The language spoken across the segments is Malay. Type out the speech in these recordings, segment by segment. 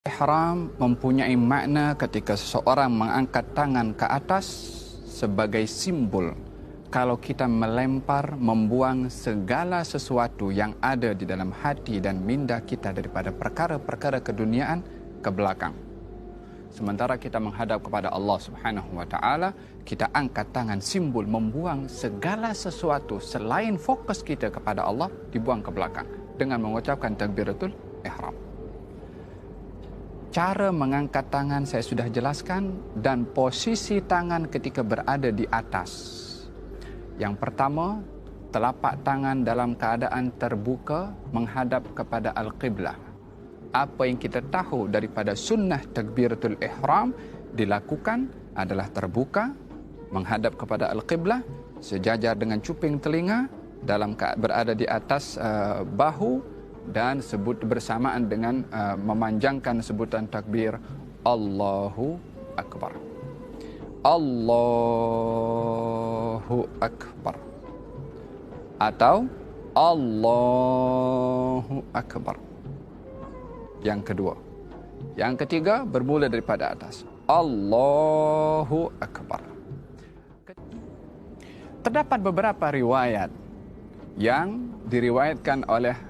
Ihram mempunyai makna ketika seseorang mengangkat tangan ke atas sebagai simbol kalau kita melempar, membuang segala sesuatu yang ada di dalam hati dan minda kita daripada perkara-perkara keduniaan ke belakang. Sementara kita menghadap kepada Allah Subhanahu wa taala, kita angkat tangan simbol membuang segala sesuatu selain fokus kita kepada Allah dibuang ke belakang dengan mengucapkan takbiratul ihram. Cara mengangkat tangan saya sudah jelaskan dan posisi tangan ketika berada di atas. Yang pertama, telapak tangan dalam keadaan terbuka menghadap kepada Al-Qiblah. Apa yang kita tahu daripada sunnah takbiratul ihram dilakukan adalah terbuka, menghadap kepada Al-Qiblah, sejajar dengan cuping telinga, dalam berada di atas bahu, dan sebut bersamaan dengan memanjangkan sebutan takbir Allahu Akbar. Allahu Akbar atau Allahu Akbar. Yang kedua. Yang ketiga bermula daripada atas. Allahu Akbar. Terdapat beberapa riwayat yang diriwayatkan oleh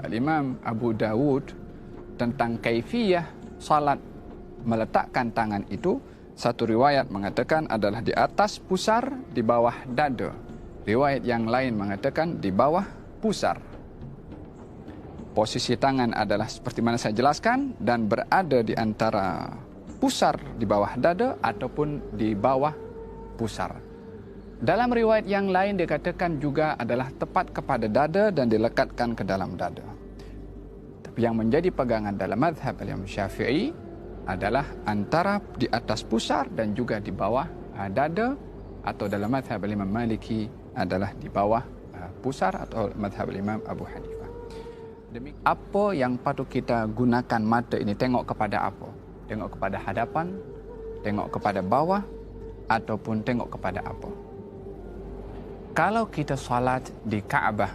Imam Abu Dawud tentang kaifiyah salat meletakkan tangan itu. Satu riwayat mengatakan adalah di atas pusar, di bawah dada. Riwayat yang lain mengatakan di bawah pusar. Posisi tangan adalah seperti mana saya jelaskan dan berada di antara pusar di bawah dada ataupun di bawah pusar. Dalam riwayat yang lain dikatakan juga adalah tepat kepada dada dan dilekatkan ke dalam dada. Tapi yang menjadi pegangan dalam mazhab Imam Syafi'i adalah antara di atas pusar dan juga di bawah dada, atau dalam mazhab Imam Maliki adalah di bawah pusar, atau mazhab Imam Abu Hanifah. Apa yang patut kita gunakan mata ini? Tengok kepada apa? Tengok kepada hadapan, tengok kepada bawah, ataupun tengok kepada apa? Kalau kita salat di Kaabah,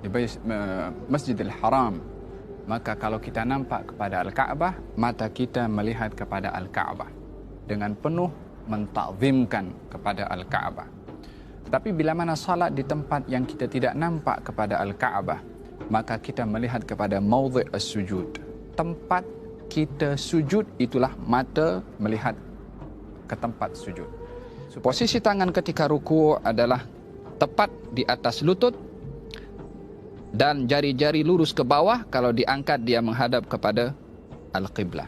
di Masjidil Haram, maka kalau kita nampak kepada Al-Kaabah, mata kita melihat kepada Al-Kaabah dengan penuh mentakzimkan kepada Al-Kaabah. Tapi bila mana salat di tempat yang kita tidak nampak kepada Al-Kaabah, maka kita melihat kepada maudhi' as-sujud. Tempat kita sujud itulah mata melihat ke tempat sujud. Posisi tangan ketika ruku' adalah tepat di atas lutut dan jari-jari lurus ke bawah. Kalau diangkat dia menghadap kepada Al-Qiblah.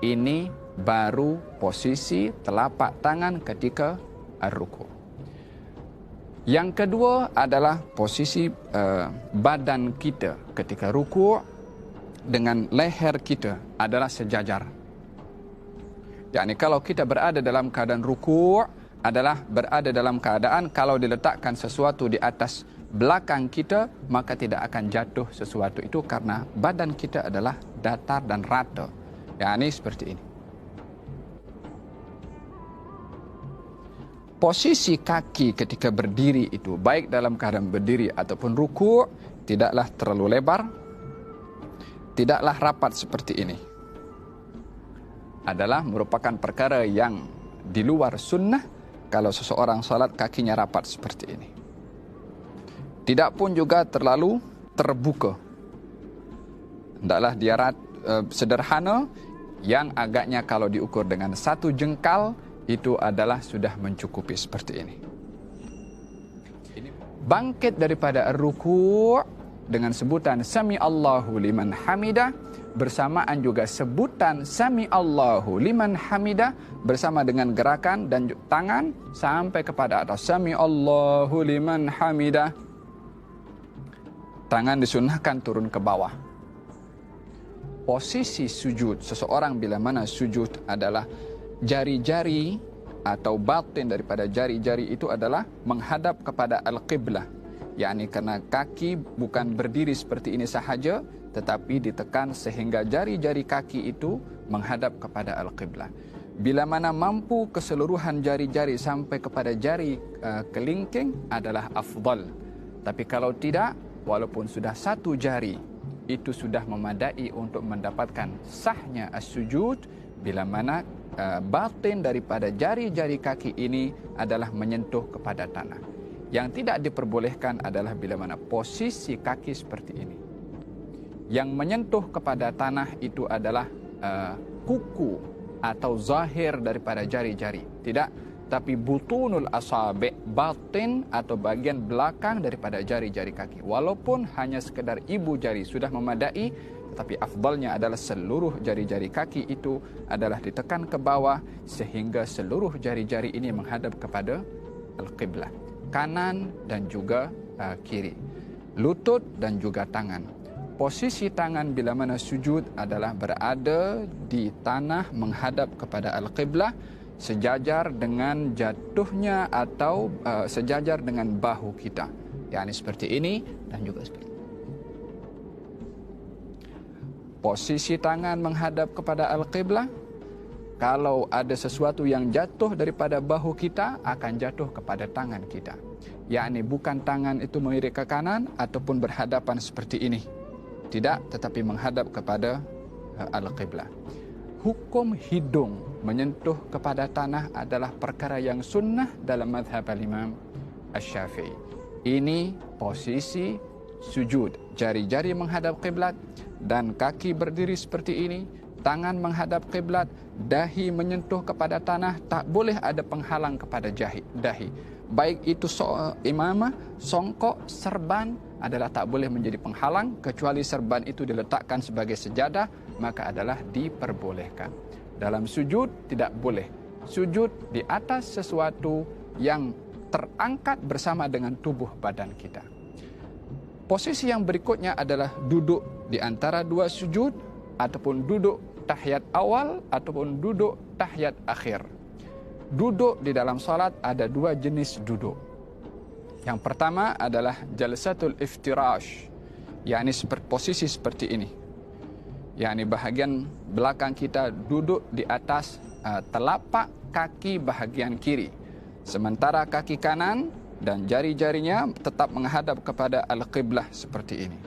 Ini baru posisi telapak tangan ketika ar-ruku'. Yang kedua adalah posisi badan kita ketika ruku' dengan leher kita adalah sejajar. yakni kalau kita berada dalam keadaan ruku' adalah berada dalam keadaan kalau diletakkan sesuatu di atas belakang kita, maka tidak akan jatuh sesuatu itu karena badan kita adalah datar dan rata. Yakni seperti ini. Posisi kaki ketika berdiri itu, baik dalam keadaan berdiri ataupun ruku', tidaklah terlalu lebar, tidaklah rapat seperti ini. Adalah merupakan perkara yang di luar sunnah kalau seseorang salat kakinya rapat seperti ini. Tidak pun juga terlalu terbuka. Hendaklah dia sederhana, yang agaknya kalau diukur dengan satu jengkal itu adalah sudah mencukupi seperti ini. Bangkit daripada ar-ruku' dengan sebutan Sami Allahu liman hamidah, bersamaan juga sebutan Sami Allahu liman hamidah bersama dengan gerakan dan tangan sampai kepada atas Sami Allahu liman hamidah. Tangan disunahkan turun ke bawah. Posisi sujud seseorang bila mana sujud adalah jari-jari atau batin daripada jari-jari itu adalah menghadap kepada Al-Qiblah. yakni karena kaki bukan berdiri seperti ini sahaja, tetapi ditekan sehingga jari-jari kaki itu menghadap kepada Al-Qiblah. Bila mana mampu keseluruhan jari-jari sampai kepada jari kelingking adalah afdal. Tapi kalau tidak, walaupun sudah satu jari itu sudah memadai untuk mendapatkan sahnya as-sujud bila mana batin daripada jari-jari kaki ini adalah menyentuh kepada tanah. Yang tidak diperbolehkan adalah bila mana posisi kaki seperti ini. Yang menyentuh kepada tanah itu adalah kuku atau zahir daripada jari-jari. Tidak, tapi butunul asabi', batin atau bagian belakang daripada jari-jari kaki. Walaupun hanya sekedar ibu jari sudah memadai, tetapi afdalnya adalah seluruh jari-jari kaki itu adalah ditekan ke bawah sehingga seluruh jari-jari ini menghadap kepada al-qiblah, kanan dan juga kiri, lutut dan juga tangan. Posisi tangan bila mana sujud adalah berada di tanah menghadap kepada al-qiblah, sejajar dengan jatuhnya atau sejajar dengan bahu kita, yakni seperti ini dan juga seperti ini. Posisi tangan menghadap kepada al-qiblah, kalau ada sesuatu yang jatuh daripada bahu kita akan jatuh kepada tangan kita, yakni bukan tangan itu melirik ke kanan ataupun berhadapan seperti ini, tidak, tetapi menghadap kepada al-qiblah. Hukum hidung menyentuh kepada tanah adalah perkara yang sunnah dalam mazhab al-Imam Asy-Syafi'i. Ini posisi sujud, jari-jari menghadap qiblat dan kaki berdiri seperti ini, tangan menghadap qiblat, dahi menyentuh kepada tanah, tak boleh ada penghalang kepada dahi. Baik itu imamah, songkok, serban adalah tak boleh menjadi penghalang, kecuali serban itu diletakkan sebagai sejadah, maka adalah diperbolehkan. Dalam sujud tidak boleh sujud di atas sesuatu yang terangkat bersama dengan tubuh badan kita. Posisi yang berikutnya adalah duduk di antara dua sujud ataupun duduk tahiyat awal ataupun duduk tahiyat akhir. Duduk di dalam salat ada dua jenis duduk. Yang pertama adalah jalsatul iftirash, yakni posisi seperti ini, yakni bahagian belakang kita duduk di atas telapak kaki bahagian kiri, sementara kaki kanan dan jari-jarinya tetap menghadap kepada al-qiblah seperti ini.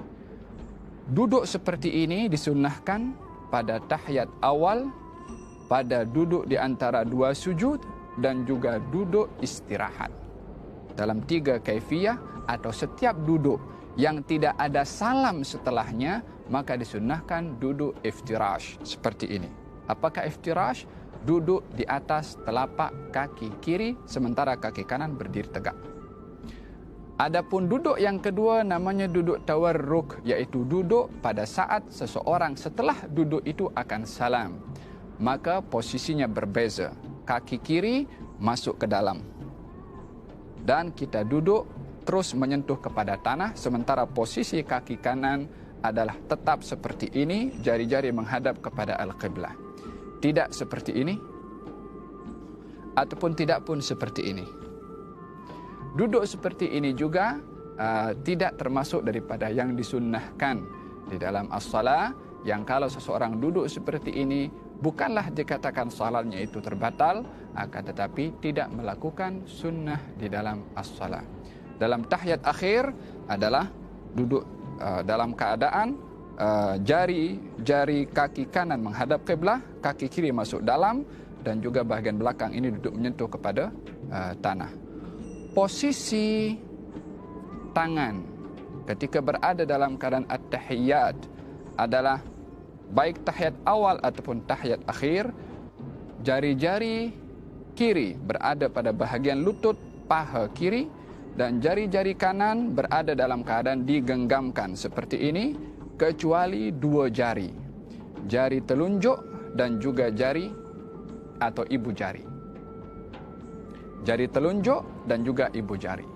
Duduk seperti ini disunnahkan pada tahiyat awal, pada duduk di antara dua sujud dan juga duduk istirahat. Dalam 3 kaifiyah atau setiap duduk yang tidak ada salam setelahnya, maka disunnahkan duduk iftirash seperti ini. Apakah iftirash? Duduk di atas telapak kaki kiri sementara kaki kanan berdiri tegak. Adapun duduk yang kedua namanya duduk tawarruk, iaitu duduk pada saat seseorang setelah duduk itu akan salam. Maka posisinya berbeza. Kaki kiri masuk ke dalam dan kita duduk terus menyentuh kepada tanah, sementara posisi kaki kanan adalah tetap seperti ini, jari-jari menghadap kepada al-qiblah. Tidak seperti ini ataupun tidak pun seperti ini. Duduk seperti ini juga tidak termasuk daripada yang disunnahkan di dalam as-salah, yang kalau seseorang duduk seperti ini bukanlah dikatakan salatnya itu terbatal, akan tetapi tidak melakukan sunnah di dalam as-salah. Dalam tahiyat akhir adalah duduk dalam keadaan jari-jari kaki kanan menghadap qiblah, kaki kiri masuk dalam, dan juga bahagian belakang ini duduk menyentuh kepada tanah. Posisi tangan ketika berada dalam keadaan at-tahiyat adalah baik tahiyat awal ataupun tahiyat akhir, jari-jari kiri berada pada bahagian lutut paha kiri dan jari-jari kanan berada dalam keadaan digenggamkan seperti ini, kecuali dua jari, jari telunjuk dan juga jari atau ibu jari. Jari telunjuk dan juga ibu jari.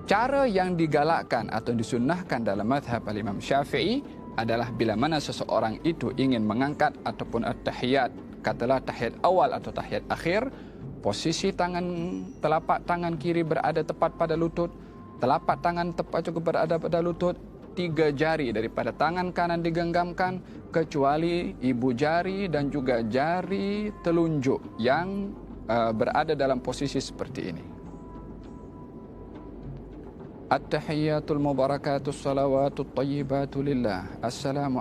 Cara yang digalakkan atau disunnahkan dalam mazhab al-Imam Syafi'i adalah bila mana seseorang itu ingin mengangkat ataupun at-tahiyat, katalah tahiyat awal atau tahiyat akhir, posisi telapak tangan kiri berada tepat pada lutut, telapak tangan tepat juga berada pada lutut, 3 jari daripada tangan kanan digenggamkan, kecuali ibu jari dan juga jari telunjuk yang berada dalam posisi seperti ini. At-tahiyyatul mubarakatus salawatut tayyibatu lillah. Assalamualaikum